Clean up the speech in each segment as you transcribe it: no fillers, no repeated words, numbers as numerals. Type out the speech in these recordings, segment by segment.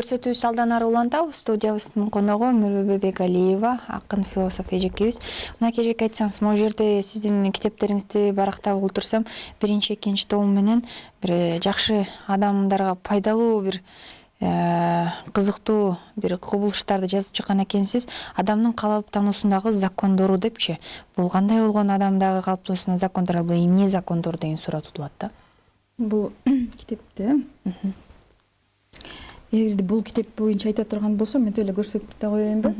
көрсөтүүбүз алдан ары улантабыз. Студиябыздын коногу Мөрбө Бегалиева, акын философ эжекебиз. Мына эжек айтсаңыз, могу жерде сиздин китептериңизди барактап олтурсам, биринчи, экинчи том менен бир жакшы адамдарга пайдалуу бир кызыктуу бир кубулуштарды жазып чыккан экенсиз. Адамдын калыптануусундагы закондору депчи. Бул кандай болгон адамдагы калыптануусундагы закондор, бул эмне закондор деген суроо тутулат да. Бул китепте эгерде бул китеп боюнча айта турган болсом, мен эле көрсөтүп да коеюнбу.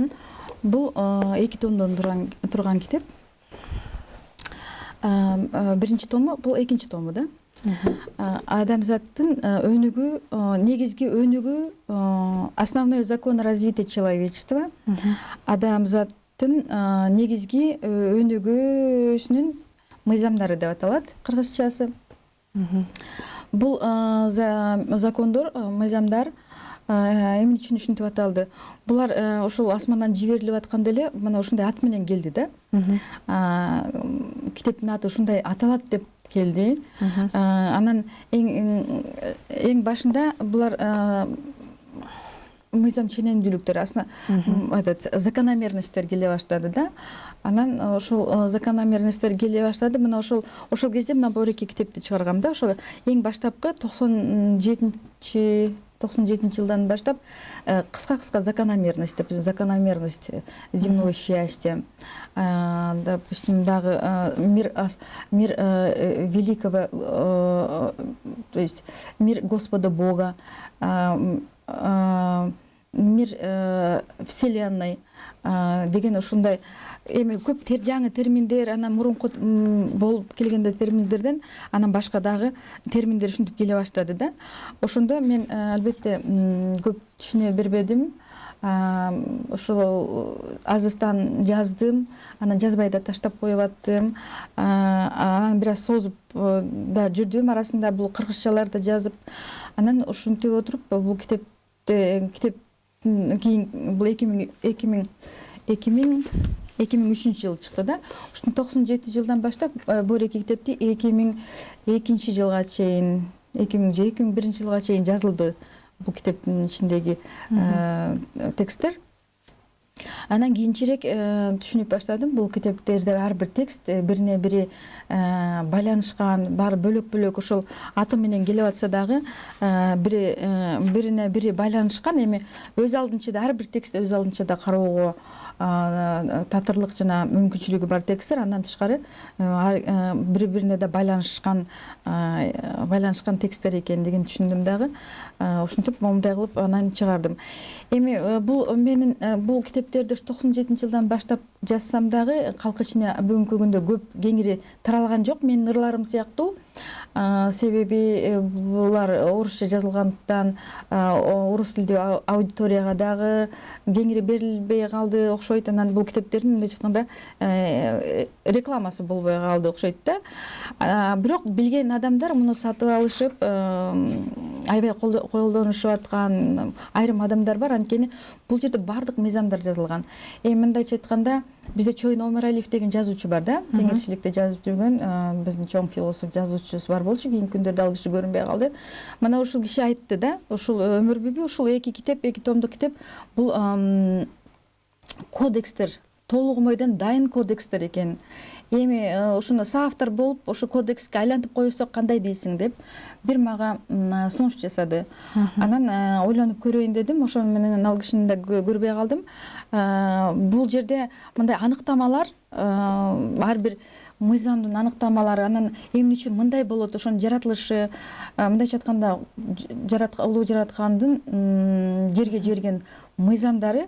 Бул 2 томдон турган китеп. Биринчи тому, бул экинчи тому да. Адамзаттын өнүгүү, негизги өнүгүү, основной закон развития человечества. Адамзаттын негизги өнүгүүсүнүн мыйзамдары деп аталат кыргызчасы. Бул закондор, мыйзамдар эмне үчүн ушинтип аталды? Булар ошол асмандан жиберилип атканда эле мына ушундай ат менен келди да. Китептин аты ушундай аталат деп келди. Анан эң башында булар мыйзам ченемдүүлүктөр, закономерностьтер келе баштады да. Анан ошол закономерностьтер келе баштады. Мына ошол кезде мына бул 2 китепти чыгаргам да. Ошол эң баштапкы 97 жылдан баштап кыска закономерность деп, закономерность земного счастья. Допустим, дагы мир великого, то есть мир Господа Бога, мир вселенной деген ушундай эми көп жаңы терминдер, анан мурунку болуп келгенде терминдерден анан башка дагы терминдер ушинтип келе баштады да. Ошондо мен албетте көп түшүнө бербедим. Ошол азыстан жаздым, анан жазбай да таштап коюп аттым. Анан бир аз созуп да жүрдүм, арасында бул кыргызчаларды жазып. Анан ушинтип отуруп бул китептин кийин бул 2003 жыл чыкты да. Ушун 97 жылдан баштап бул 2 китепти 2002 жылга чейин, 2001 жылга чейин жазылды бул китептин ичиндеги тексттер. Анан кийинчерээк түшүнүп баштадым, бул китептерде ар бир текст бирине бири байланышкан, баары бөлөк-бөлөк ошол аты менен келип атса дагы бирине бири байланышкан. Эми өз алдынча да ар бир текст өз алдынча да кароого татырлык жана мүмкүнчүлүгү бар тексттер. Андан тышкары бири-бирине да байланышкан тексттер экендигин түшүндүм дагы. Ушинтип момундай кылып анан чыгардым. Эми менин бул китептерди 97 жылдан баштап жазсам дагы калк ичине бүгүнкү күндө көп кеңири таралган жок. Менин ырларым сыяктуу. Себеби булар орусча жазылгандыктан орус тилдүү аудиторияга дагы кеңири берилбей калды окшойт. Анан бул китептердин мындайча айтканда рекламасы болбой калды окшойт да. Бирок билген адамдар муну сатып алышып, аябай колдонушуп аткан айрым адамдар бар. Анткени бул жерде бардык мыйзамдар жазылган. Мындайча айтканда, бизде Чойн Омаралиев деген жазуучу бар да. Теңирчиликте жазып жүргөн биздин чоң философ, жазуучубуз бар болчу. Кийинки күндөрдө ал киши көрүнбөй калды. Мына ушул киши айтты да, ушул өмүрбүбү, ушул 2 китеп, 2 томдук китеп бул кодекстер, толугумойдон дайын кодекстер экен. Эми ушуну соавтор болуп, ошо кодекске айлантып койсок кандай дейсиң деп бир мага сунуш жасады. Анан ойлонуп көрөйүн дедим. Ошону менен ал кишини да көрбөй калдым. Бул жерде мындай аныктамалар, ар бир мыйзамдын аныктамалары, анан эмне үчүн мындай болот, ошонун жаратылышы, мындайча айтканда улуу жараткандын жерге жиберген мыйзамдары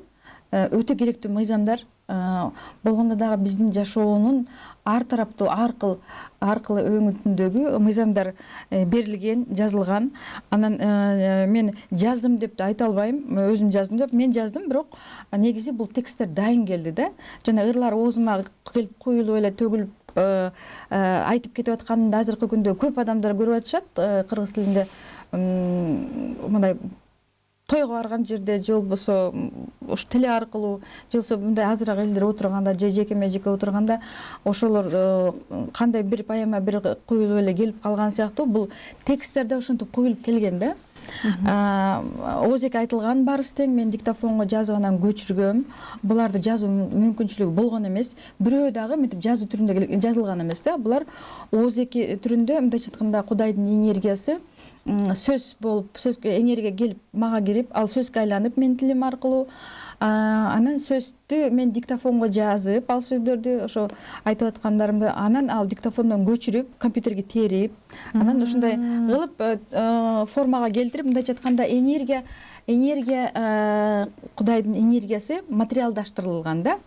өтө керектүү мыйзамдар болгондо дагы биздин жашоонун ар тараптуу аркылы өңүтүндөгү мыйзамдар берилген, жазылган. Анан мен жаздым деп да айта албайм, өзүм жаздым деп. Мен жаздым, бирок негизи бул тексттер дайын келди да. Жана ырлар оозума келип куюлуп эле төгүлүп айтып кетип атканымды азыркы күндө көп адамдар көрүп атышат. Кыргыз тилинде мындай тойго барган жерде, же болбосо ушу теле аркылуу, же болбосо мындай азыраак элдер отурганда, же жекеме жеке отурганда ошолор кандай бир поэма бир куюлуп эле келип калган сыяктуу. Бул тексттерде ошентип куюлуп келген да. Озеке айтылган барысы тең мен диктофонго жазып анан көчүргөм. Буларды жазуу мүмкүнчүлүгү болгон эмес. Бирөө дагы мынтип жазуу түрүндө жазылган эмес да. Булар озеке түрүндө мындайча айтканда Кудайдын энергиясы сөз болуп, сөзгө энергия келип мага кирип, ал сөзгө айланып менин тилим аркылуу анан сөздү мен диктофонго жазып, ал сөздөрдү ошо айтып аткандарымды анан ал диктофондон көчүрүп, компьютерге терип, анан ушундай кылып формага келтирип, мындайча айтканда энергия Кудайдын энергиясы материалдаштырылган да.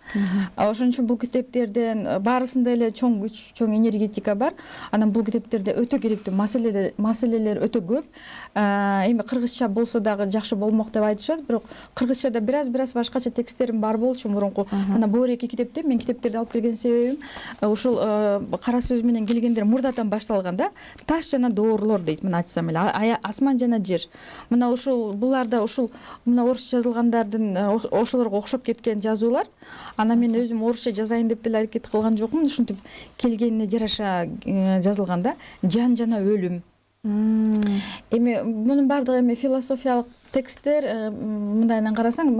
Ошон үчүн бул китептерден баарысында эле чоң күч, чоң энергетика бар. Анан бул китептерде өтө керектүү маселелер өтө көп. Эми кыргызча болсо дагы жакшы болмок деп айтышат, бирок кыргызчада бир аз башкача тексттерим бар болчу мурунку. Мына бул эки китепте мен китептерди алып келген себебим ушул кара сөз менен келгендер мурдадан башталган да. Таш жана доорлор дейт, мына айтсам эле, асман жана жер. Мына ушул буларда ушул мына орусча жазылгандардын ошолорго окшоп кеткен жазуулар. Анан мен өзүм орусча жазайын деп деле аракет кылган жокмун. Ушинтип келгенине жараша жазылган да. Жан жана өлүм. Эми мунун баардыгы эми философиялык тексттер, мындайынан карасаң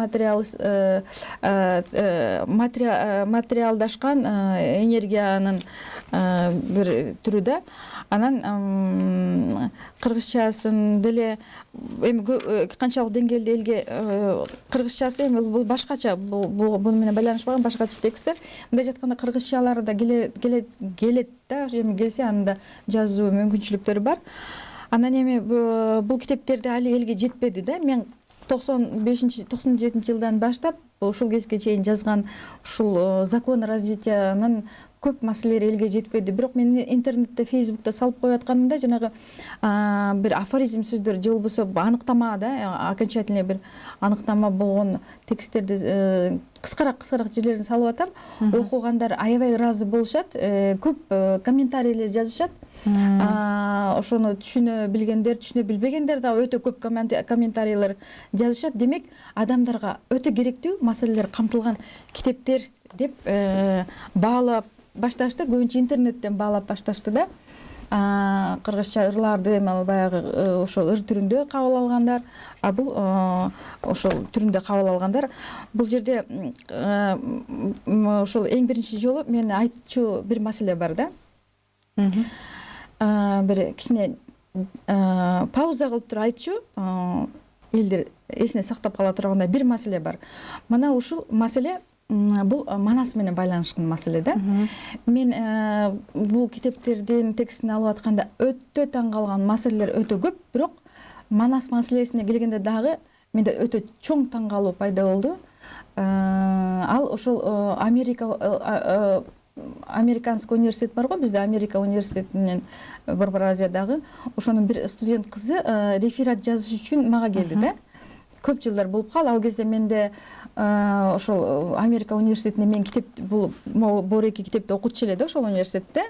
материалдашкан энергиянын бир түрү да. Анан кыргызчасын деле эми канчалык деңгээлде элге кыргызчасы эми бул башкача, буну менен байланышпаган башкача тексттер. Мындай айтканда кыргызчалары да келет да, эми келсе анын да жазуу мүмкүнчүлүктөрү бар. Анан эми бул китептерди али элге жетпеди да. Мен 95-97 жылдан баштап ушул кезге чейин жазган ушул закон развитиянын көп маселелери элге жетпеди. Бирок мен интернетте, Facebook'та салып коюп атканымда жанагы бир афоризм сөздөр же болбосо аныктама да, окончательный бир аныктама болгон тексттерди кыскараак жерлерин салып атам. Окугандар аябай ыраазы болушат, көп комментарийлер жазышат. Ошону түшүнө билгендер, түшүнө билбегендер дагы өтө көп комментарийлер жазышат. Демек, адамдарга өтө керектүү маселелер камтылган китептер деп баалап башташты. Көбүнчө интернеттен баалап башташты да. Кыргызча ырларды эми баягы ошол ыр түрүндө кабыл алгандар, бул ошол түрүндө кабыл алгандар. Бул жерде ошол эң биринчи жолу мен айтчу бир маселе бар да. Бир кичине пауза кылып туруп айтчу, элдер эсине сактап кала тургандай бир маселе бар. Мына ушул маселе бул Манас менен байланышкан маселе да. Мен бул китептердин текстин алып атканда өтө таң калган маселелер өтө көп, бирок Манас маселесине келгенде дагы менде өтө чоң таң калуу пайда болду. Ал ошол Американский университет бар го, бизде Америка университетинен Борбор Азиядагы, ошонун бир студент кызы реферат жазыш үчүн мага келди да. Көп жылдар болуп калды. Ал кезде менде ошол Америка университетинде мен бул эки китепти окутчу эле да ошол университетте.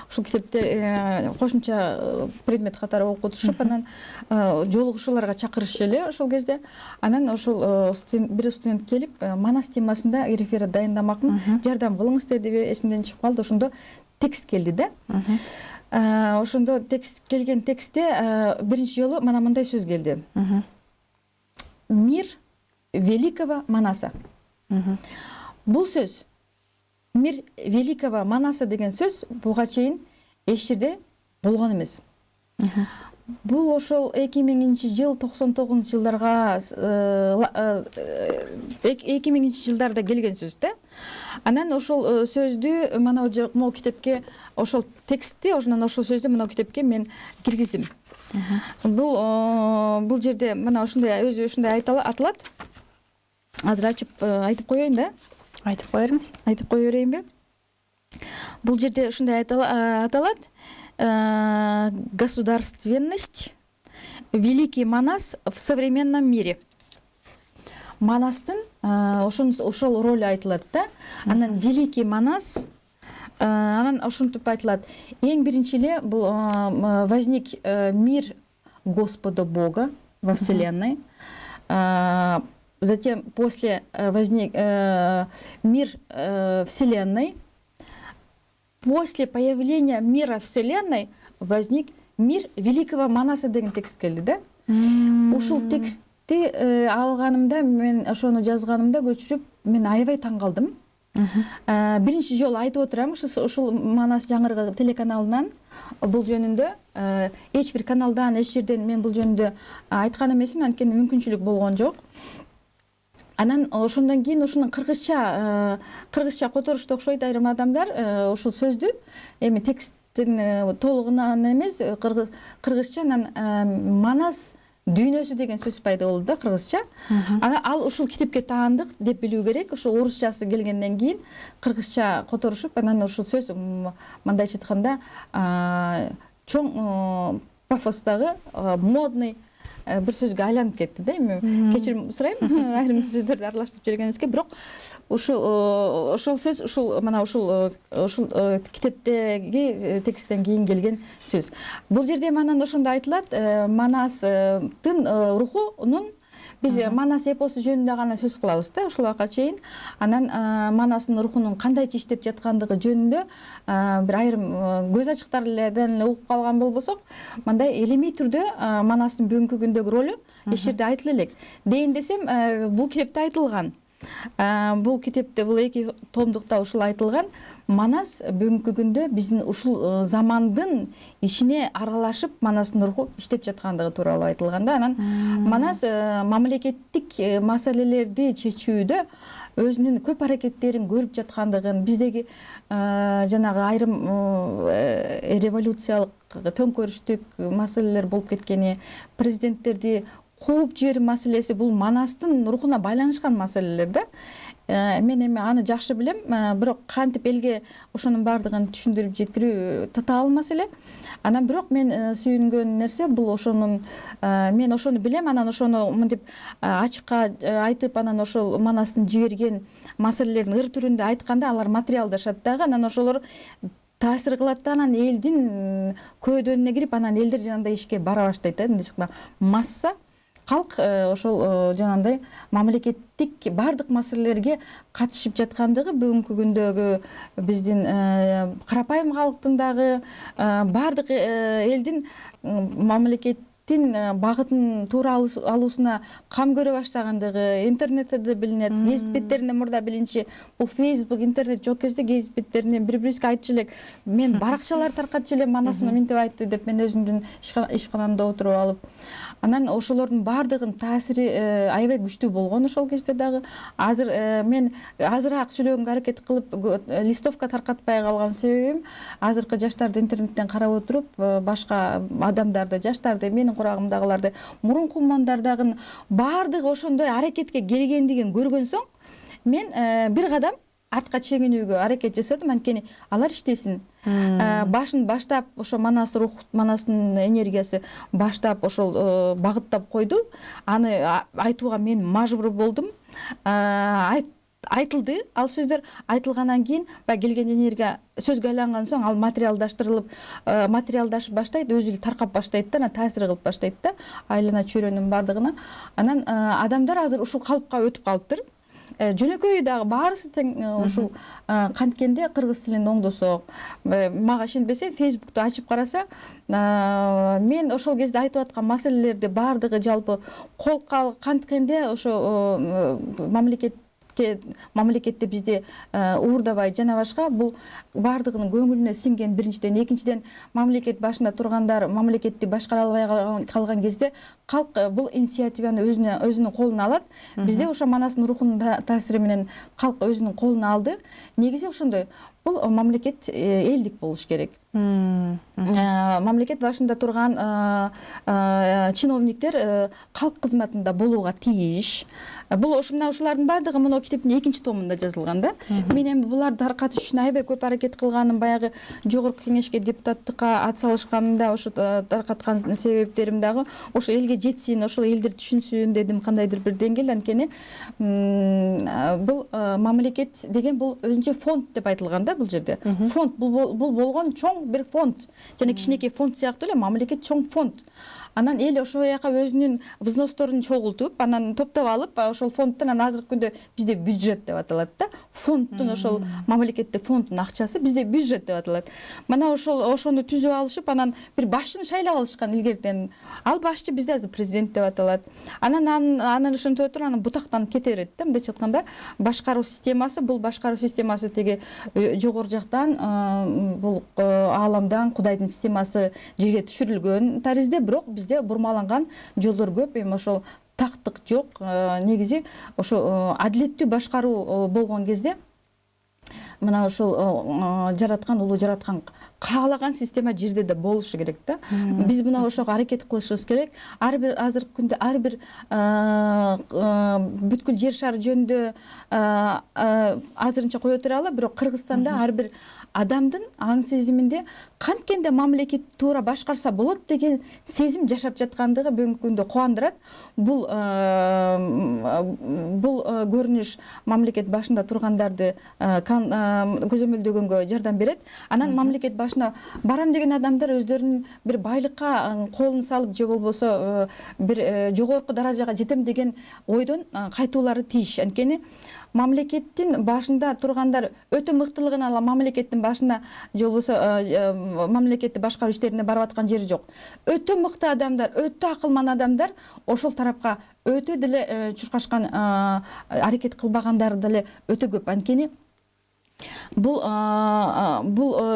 Ушул китепте кошумча предмет катары окутушуп, анан жолугушууларга чакырышчу эле ошол кезде. Анан ошол бир студент келип, Манас темасында реферат дайындамакмын, жардам кылыңыз деди, эсимден чыгып калды. Ошондо текст келди да. Ошондо келген текстте биринчи жолу мына мындай сөз келди. Мир великого Манаса. Бул сөз, мир великого Манаса деген сөз буга чейин эч жерде болгон эмес. Бул ошол 2000-жыл, 99-жылдарга 2000 жылдарда келген сөз да. Анан ошол сөздү мына могу китепке, ошол текстти, ошонун ошол сөздү мына китепке мен киргиздим. Бул жерде мына ушундай өзү ушундай аталат. Азыр ачып айтып коеюн да. Айтып кое бериңиз. Айтып кое берейинби? Бул жерде ушундай аталат. Государственность великий Манас в современном мире. Манастын ошол роль айтылат да. Анан великий Манас, анан ошентип айтылат. Эң биринчи эле бул возник мир Господа Бога во вселенной. Затем после возник мир вселенной. После появления мира вселенной возник мир великого Манаса деген текст келди да. Ушул текстти алганымда, мен ошону жазганымда көчүрүп, мен аябай таң калдым. Биринчи жолу айтып отурам, ушул Манас жаңырыгы телеканалынан бул жөнүндө эч бир каналдан, эч жерден мен бул жөнүндө айткан эмесмин, анткени мүмкүнчүлүк болгон жок. Анан ошондон кийин ушуну кыргызча которушту окшойт айрым адамдар. Ушул сөздү эми тексттин толугунан эмес, кыргызча анан Манас дүйнөсү деген сөз пайда болду да, кыргызча. Анан ал ушул китепке таандык деп билүү керек. Ушул орусчасы келгенден кийин кыргызча которушуп, анан ушул сөз мындайча айтканда чоң пафостагы, модный бир сөзгө айланып кетти да. Эми кечирим сурайм айрым сөздөрдү аралаштырып жибергенибизге, бирок ушул сөз ушул китептеги тексттен кийин келген сөз. Бул жерде анан ошондо айтылат, Манастын рухунун, биз Манас эпосу жөнүндө гана сөз кылабыз да ушул убакка чейин. Анан Манастын рухунун кандайча иштеп жаткандыгы жөнүндө бир айрым көз ачыктардан эле угуп калган болбосок, мындай илимий түрдө Манастын бүгүнкү күндөгү ролу эч жерде айтыла элек. Дейин десем, бул китепте айтылган. Бул китепте, бул 2 томдукта ушул айтылган. Манас бүгүнкү күндө биздин ушул замандын ишине аралашып, Манастын руху иштеп жаткандыгы тууралуу айтылган да. Анан Манас мамлекеттик маселелерди чечүүдө өзүнүн көп аракеттерин көрүп жаткандыгын, биздеги жанагы айрым революциялык, төңкөрүштүк маселелер болуп кеткени, президенттерди кууп жиберүү маселеси, бул Манастын рухуна байланышкан маселелер да. Мен эми аны жакшы билем, бирок кантип элге ошонун баардыгын түшүндүрүп жеткирүү татаал маселе. Анан бирок мен сүйүнгөн нерсе бул ошонун, мен ошону билем, анан ошону мынтип ачыкка айтып, анан ошол Манастын жиберген маселелерин ыр түрүндө айтканда алар материалдашат дагы, анан ошолор таасир кылат да, анан элдин көөдөнүнө кирип, анан элдер жанагындай ишке бара баштайт да. Масса калк ошол жанагындай мамлекеттик баардык маселелерге катышып жаткандыгы бүгүнкү күндөгү биздин карапайым калктын дагы, баардык элдин мамлекеттин багытын туура алуусуна кам көрө баштагандыгы интернетте да билинет. Гезит беттеринде мурда билинчи, бул Facebook, интернет жок кезде гезит беттеринен бири-бирибизге айтчу элек. Мен баракчалар таркатчу элем, Манас мынтип айтты деп, мен өзүмдүн ишканамда отуруп алып. Анан ошолордун баардыгынын таасири аябай күчтүү болгон ошол кезде дагы. Азыр мен азыраак сүйлөгөнгө аракет кылып, листовка таркатпай калган себебим, азыркы жаштарды интернеттен карап отуруп, башка адамдарды, жаштарды, менин курагымдагыларды, мурунку мондардагы баардыгы ошондой аракетке келгендигин көргөн соң, мен бир кадам артка чегинүүгө аракет жасадым, анткени алар иштесин. Башын баштап ошо Манас рух, Манастын энергиясы баштап ошол багыттап койду. Аны айтууга мен мажбур болдум. Айтылды, ал сөздөр айтылгандан кийин баягы келген энергия сөзгө айланган соң, ал материалдаштырылып, материалдашып баштайт, өзү эле таркап баштайт да, таасир кылып баштайт да айлана чөйрөнүн баардыгына. Анан адамдар азыр ушул калыпка өтүп калыптыр. Жөнөкөй дагы баарысы тең ушул канткенде кыргыз тилин оңдосок, мага ишенбесе Facebook'ту ачып караса, мен ошол кезде айтып аткан маселелерди баардыгы жалпы колко канткенде ошо мамлекетте бизде уурдабай жана башка, бул баардыгынын көңүлүнө сиңген биринчиден. Экинчиден, мамлекет башында тургандар мамлекетти башкара албай калган кезде калк бул инициативаны өзүнүн колуна алат. Бизде ошо Манастын рухунун таасири менен калк өзүнүн колуна алды. Негизи ошондой. Бул мамлекет элдик болуш керек. Мамлекет башында турган чиновниктер калк кызматында болууга тийиш. Бул ушулардын баардыгы мына китептин 2-чи томунда жазылган да. Мен эми буларды таркатыш үчүн аябай көп аракет кылганым, баягы жогорку кеңешке депутаттыкка ат салышканымда ошо таркаткан себептерим дагы ошо элге жетсин, ошол элдер түшүнсүн дедим, кандайдыр бир деңгээлде. Анткени бул мамлекет деген бул өзүнчө фонд деп айтылган да бул жерде. Фонд бул болгон чоң бир фонд. Жана кичинекей фонд сыяктуу эле мамлекет чоң фонд. анан эл ошол жака өзүнүн взносторун чогултуп, анан топтоп алып, ошол фондтон анан азыркы күндө бизде бюджет деп аталат да. Фондтун ошол мамлекеттик фонддун акчасы бизде бюджет деп аталат. Мына ошону түзүп алышып, анан бир башчыны шайлап алышкан илгертен. Ал башчы бизде азыр президент деп аталат. Анан ошентип отуруп, анан бутактанып кете берет да. Мындайча айтканда, башкаруу системасы, бул башкаруу системасы теги жогору жактан, бул ааламдан Кудайдын системасы жерге түшүрүлгөн таризде, бирок бизде бурмаланган жолдор көп. Эми ошол тактык жок. Негизи ошо адилеттүү башкаруу болгон кезде мына ошол жараткан, улуу жараткан каалаган система жерде да болушу керек да. Биз мына ошого аракет кылышыбыз керек. Ар бир азыркы күндө ар бир бүткүл жер шары жөнүндө азырынча кое туралы, бирок Кыргызстанда ар бир адамдын аң сезиминде канткенде мамлекет туура башкарса болот деген сезим жашап жаткандыгы бүгүнкү күндө кубандырат. Бул көрүнүш мамлекет башында тургандарды көзөмөлдөгөнгө жардам берет. Анан мамлекет башына барам деген адамдар өздөрүнүн бир байлыкка колун салып, же болбосо бир жогорку даражага жетем деген ойдон кайтуулары тийиш. Анткени мамлекеттин башында тургандар өтө мыктылыгын ала мамлекеттин башына, же болбосо мамлекетти башкаруу иштерине барып аткан жери жок. Өтө мыкты адамдар, өтө акылман адамдар ошол тарапка өтө деле чуркашкан, аракет кылбагандар деле өтө көп. Анткени бул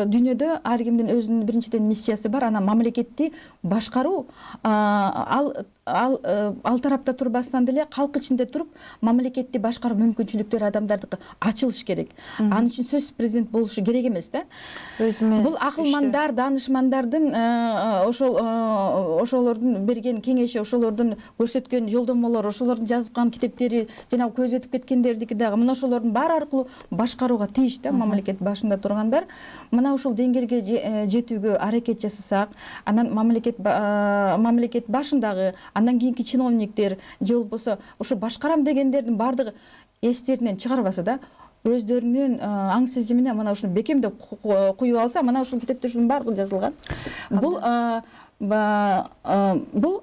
дүйнөдө ар кимдин өзүнүн биринчиден миссиясы бар. Анан мамлекетти башкаруу ал тарапта турбастан деле калк ичинде туруп мамлекетти башкаруу мүмкүнчүлүктөрү адамдардыкы ачылыш керек. Анын үчүн сөзсүз президент болушу керек эмес да. Бул акылмандар, данышмандардын ошолордун берген кеңеши, ошолордун көрсөткөн жолдомолору, ошолордун жазган китептери, жана көзөтүп кеткендердики дагы мына ошолордун баары аркылуу башкарууга тийиш да мамлекет башында тургандар. Мына ушул деңгээлге жетүүгө аракет жасасак, анан мамлекет башындагы, андан кийинки чиновниктер, же болбосо ошо башкарам дегендердин баардыгы эстеринен чыгарбаса да, өздөрүнүн аң сезимине мына ушуну бекемдеп куюп алса, мына ушул китепте ушунун баардыгы жазылган. Бул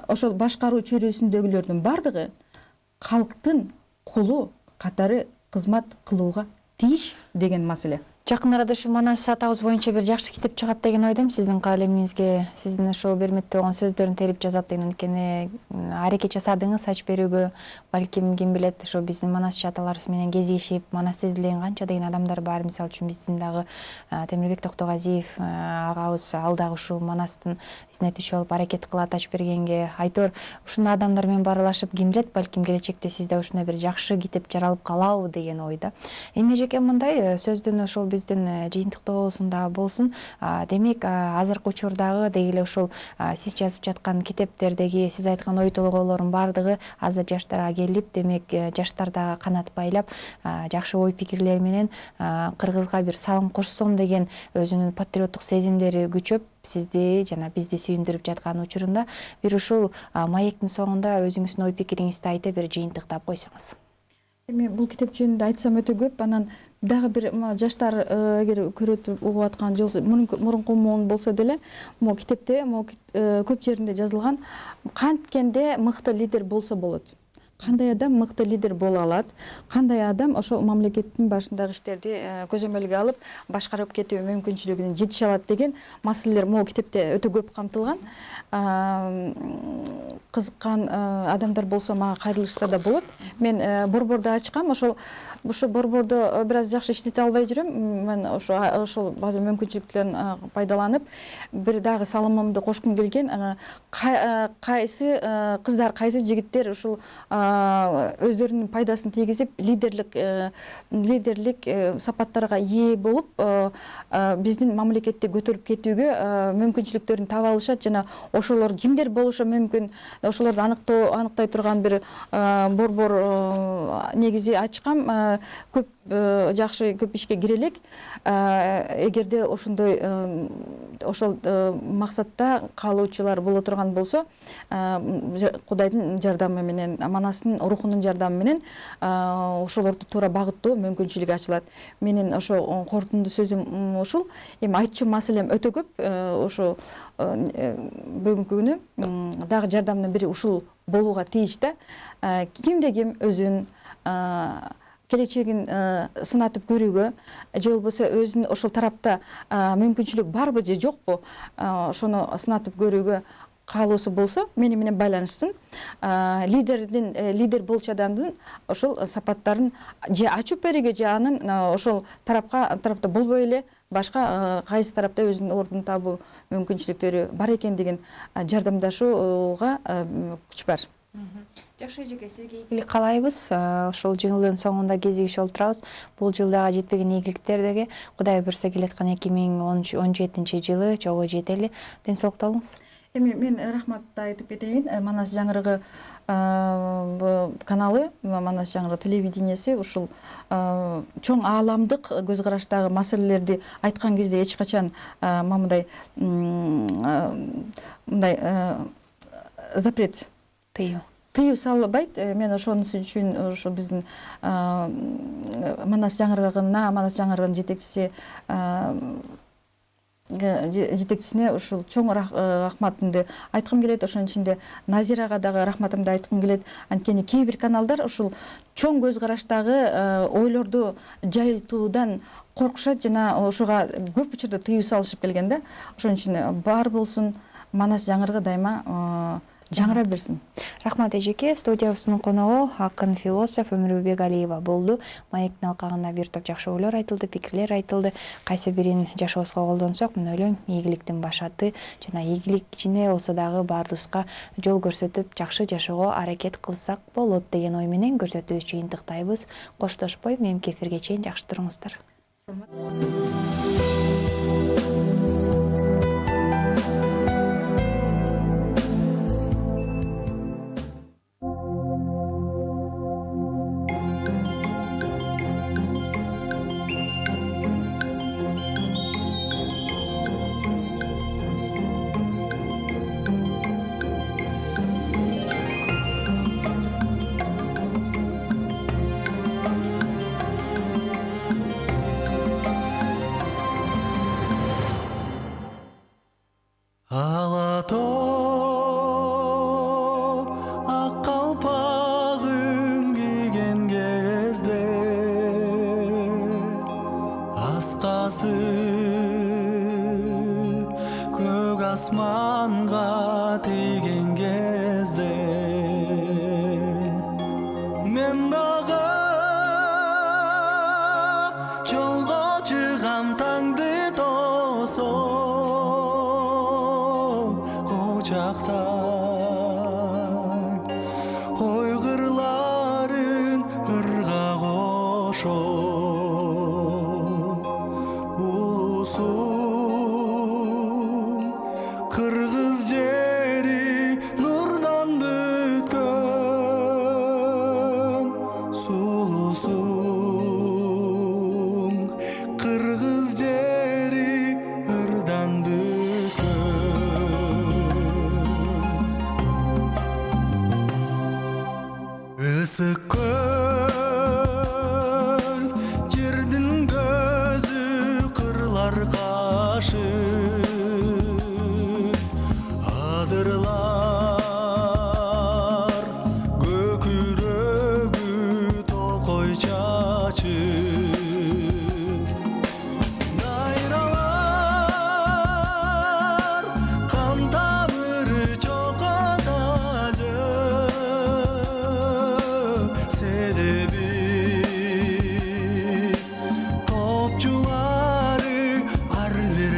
ошол башкаруу чөйрөсүндөгүлөрдүн баардыгы калктын кулу катары кызмат кылууга тийиш деген маселе. Жакын арада ушу Манас атабыз боюнча бир жакшы китеп чыгат деген ойдомун. Сиздин калемиңизге, сиздин ошол берметте болгон сөздөрүн терип жазат деген. Анткени аракет жасадыңыз ачып берүүгө. Балким ким билет, ошо биздин манасчы аталарыбыз менен кезигишип, Манасты изилдеген канча деген адамдар бар. Мисалы үчүн биздин дагы Темирбек Токтогазиев агабыз ал дагы ушул Манастын изине түшүп алып аракет кылат ачып бергенге. Айтор ушундай адамдар менен баарлашып, ким билет, балким келечекте сизде ушундай бир жакшы китеп жаралып калабы деген ойда. Эми эжеке мындай сөздүн ошол биздин жыйынтыктоосунда болсун. Демек, азыркы учурдагы деги эле ушул сиз жазып жаткан китептердеги сиз айткан ой толгойлордун баардыгы азыр жаштарга келип, демек жаштарда канат байлап, жакшы ой пикирлер менен Кыргызга бир салым кошсом деген өзүнүн патриоттук сезимдери күчөп, сизди жана бизди сүйүндүрүп жаткан учурунда бир ушул маектин соңунда өзүңүздүн ой пикириңизди айтып, бир жыйынтыктап койсоңуз. Эми бул китеп жөнүндө айтсам өтө көп. Анан дагы бир жаштар эгер көрүп угуп аткан жол мурунку моун болсо деле, могу китепте көп жеринде жазылган канткенде мыкты лидер болсо болот. Кандай адам мыкты лидер боло алат, кандай адам ошол мамлекеттин башындагы иштерди көзөмөлгө алып башкарып кетүү мүмкүнчүлүгүнө жетише алат деген маселелер могу китепте өтө көп камтылган. Кызыккан адамдар болсо мага кайрылышса да болот. Мен борборду ачкам, ошо борбордо бир аз жакшы иштете албай жүрөм. Мен ошол баазы мүмкүнчүлүктөрдөн пайдаланып, бир дагы салымымды кошкум келген. Кайсы кыздар, кайсы жигиттер ушул өздөрүнүн пайдасын тийгизип, лидерлик сапаттарга ээ болуп, биздин мамлекетти көтөрүп кетүүгө мүмкүнчүлүктөрүн таба алышат, жана ошолор кимдер болушу мүмкүн, ошолорду аныктай турган бир борбор негизи ачкам. көп жакшы көп ишке кире элек. Эгерде ошондой ошол максатта каалоочулар боло турган болсо, Кудайдын жардамы менен, Манастын рухунун жардамы менен ошолорду туура багыттоо мүмкүнчүлүгү ачылат. Менин ошо корутунду сөзүм ушул. Эми айтчу маселем өтө көп. Ошо бүгүнкү күнү дагы жардамдын бири ушул болууга тийиш да. Кимде ким өзүн келечегин сынатып көрүүгө, же болбосо өзүнүн ошол тарапта мүмкүнчүлүк барбы же жокпу, ошону сынатып көрүүгө каалоосу болсо, мени менен байланышсын. Лидер болчу адамдын ошол сапаттарын же ачып берүүгө, же анын ошол тарапта болбой эле башка кайсы тарапта өзүнүн ордун табуу мүмкүнчүлүктөрү бар экендигин жардамдашууга күч бар. Жакшы эжеке, сизге ийгилик каалайбыз. Ошол жылдын соңунда кезигишип отурабыз. Бул жылдагы жетпеген ийгиликтерди Кудай буйрса келаткан 2017 жылы чогуу жетели. Ден соолукта болуңуз. Эми мен рахматты айтып кетейин. Манас жаңырыгы каналы, Манас жаңырыгы телевидениеси ушул чоң ааламдык көз караштагы маселелерди айткан кезде эч качан мындай запрет тыюу салбайт. Мен ошонун үчүн ошо биздин Манас жаңырыгынын жетекчисине ушул чоң рахматымды айткым келет. Ошонун ичинде Назирага дагы рахматымды айткым келет. Анткени кээ бир каналдар ушул чоң көз караштагы ойлорду жайылтуудан коркушат жана ошого көп учурда тыюу салышып келген да. Ошон үчүн бар болсун, Манас жаңырыгы дайыма жаңыра берсин. Рахмат эжеке. Студиябыздын коногу акын философ Өмүрбек Бегалиева болду. Маектин алкагында бир топ жакшы ойлор айтылды, пикирлер айтылды. Кайсы бирин жашообузга колдонсок, мен ойлойм, ийгиликтин башаты жана ийгилик кичине болсо дагы баардыгыбызга жол көрсөтүп, жакшы жашоого аракет кылсак болот деген ой менен көрсөтүүбүзчү интиктайбыз. Коштошпой, менин эфирге чейин жакшы туруңуздар. Topçuları ar bir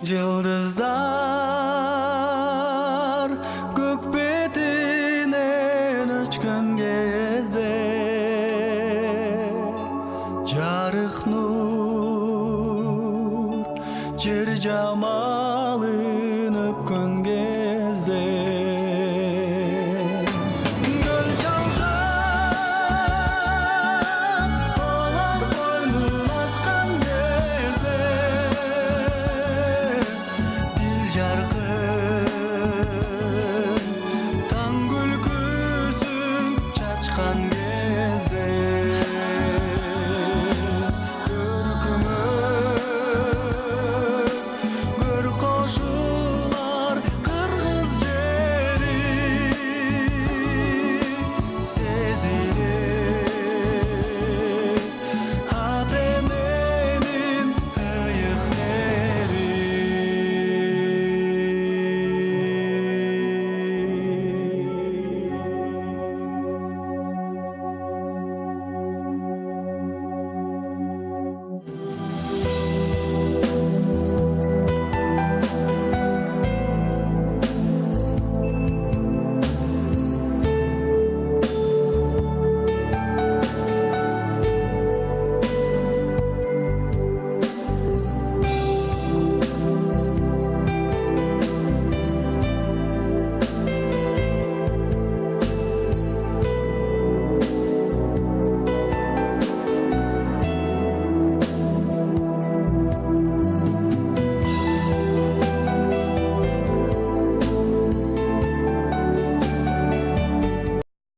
Жылдыздар көк бетинен өчкөн кезде жарык нур жер жамалын өпкөн